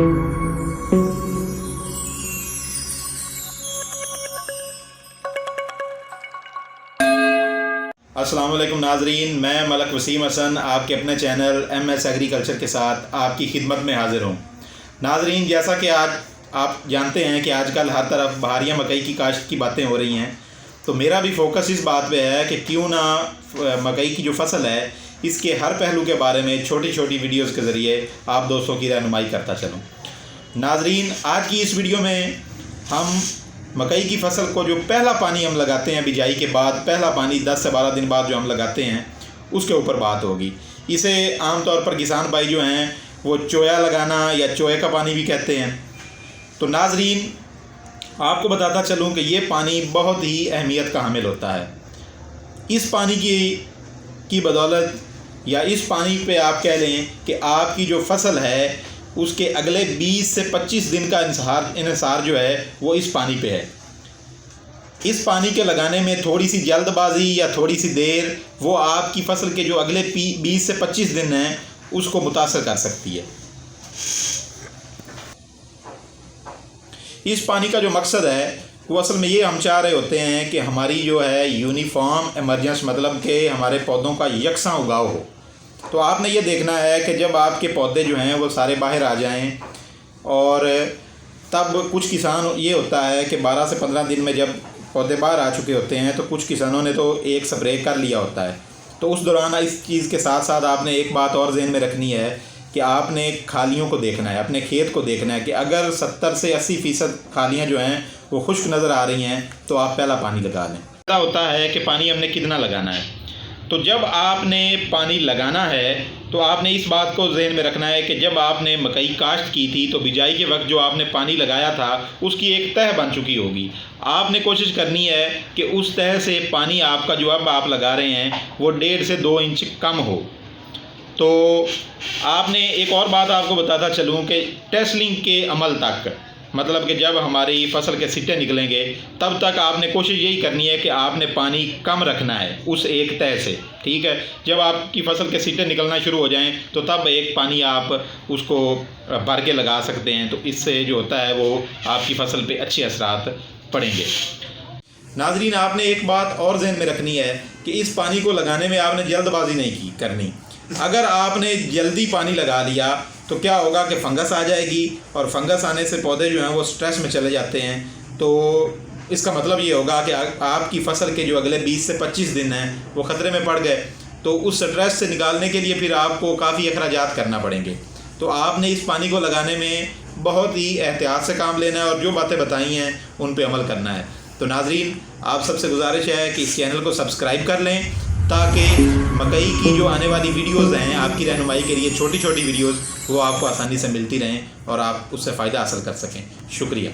अस्सलाम वालेकुम नाजरीन, मैं मलक वसीम हसन आप के अपने चैनल MS एग्रीकल्चर के साथ आपकी खिदमत में हाज़िर हूँ। नाजरीन, जैसा कि आज आप जानते हैं कि आजकल हर तरफ बहारिया मकई की काश्त की बातें हो रही हैं, तो मेरा भी फोकस इस बात पे है कि क्यों ना मकई की जो फसल है इसके हर पहलू के बारे में छोटी छोटी वीडियोज़ के ज़रिए आप दोस्तों की रहनुमाई करता चलूँ। नाजरीन, आज की इस वीडियो में हम मकई की फसल को जो पहला पानी हम लगाते हैं बिजाई के बाद, पहला पानी 10 से 12 दिन बाद जो हम लगाते हैं उसके ऊपर बात होगी। इसे आम तौर पर किसान भाई जो हैं वो चोया लगाना या चोए का पानी भी कहते हैं। तो नाजरीन, आपको बताता चलूँ कि ये पानी बहुत ही अहमियत का हामिल होता है। इस पानी की बदौलत या इस पानी पे आप कह लें कि आपकी जो फसल है उसके अगले 20 से 25 दिन का इन्हिसार जो है वो इस पानी पे है। इस पानी के लगाने में थोड़ी सी जल्दबाजी या थोड़ी सी देर वो आपकी फसल के जो अगले 20 से 25 दिन हैं उसको मुतासर कर सकती है। इस पानी का जो मकसद है वो असल में ये हम चाह रहे होते हैं कि हमारी जो है यूनिफॉर्म इमरजेंस, मतलब कि हमारे पौधों का यकसां उगाव हो। तो आपने ये देखना है कि जब आपके पौधे जो हैं वो सारे बाहर आ जाएं, और तब कुछ किसान ये होता है कि 12 से 15 दिन में जब पौधे बाहर आ चुके होते हैं तो कुछ किसानों ने तो एक स्प्रे कर लिया होता है। तो उस दौरान इस चीज़ के साथ साथ आपने एक बात और ज़हन में रखनी है कि आपने खालियों को देखना है, अपने खेत को देखना है कि अगर 70 से 80% खालियाँ जो हैं वो खुश्क नज़र आ रही हैं तो आप पहला पानी लगा लें। पता होता है कि पानी हमने कितना लगाना है। तो जब आपने पानी लगाना है तो आपने इस बात को ज़हन में रखना है कि जब आपने मकई काश्त की थी तो बिजाई के वक्त जो आपने पानी लगाया था उसकी एक तह बन चुकी होगी। आपने कोशिश करनी है कि उस तह से पानी आपका जो अब आप लगा रहे हैं वो 1.5 से 2 इंच कम हो। तो आपने एक और बात आपको बताता चलूँ कि टेस्लिंग के अमल तक, मतलब कि जब हमारी फसल के सिट्टे निकलेंगे तब तक आपने कोशिश यही करनी है कि आपने पानी कम रखना है उस एक तह से, ठीक है। जब आपकी फसल के सिट्टे निकलना शुरू हो जाएं तो तब एक पानी आप उसको भर के लगा सकते हैं। तो इससे जो होता है वो आपकी फसल पे अच्छे असरात पड़ेंगे। नाजरीन, आपने एक बात और ज़हन में रखनी है कि इस पानी को लगाने में आपने जल्दबाजी नहीं करनी। अगर आपने जल्दी पानी लगा लिया तो क्या होगा कि फंगस आ जाएगी, और फंगस आने से पौधे जो हैं वो स्ट्रेस में चले जाते हैं। तो इसका मतलब ये होगा कि आपकी फसल के जो अगले 20 से 25 दिन हैं वो ख़तरे में पड़ गए। तो उस स्ट्रेस से निकालने के लिए फिर आपको काफ़ी अखराजात करना पड़ेंगे। तो आपने इस पानी को लगाने में बहुत ही एहतियात से काम लेना है और जो बातें बताई हैं उन पे अमल करना है। तो नाजरीन, आप सबसे गुजारिश है कि इस चैनल को सब्सक्राइब कर लें ताकि मकई की जो आने वाली वीडियोज़ हैं आपकी रहनुमाई के लिए छोटी छोटी वीडियोज़ वो आपको आसानी से मिलती रहें और आप उससे फ़ायदा हासिल कर सकें। शुक्रिया।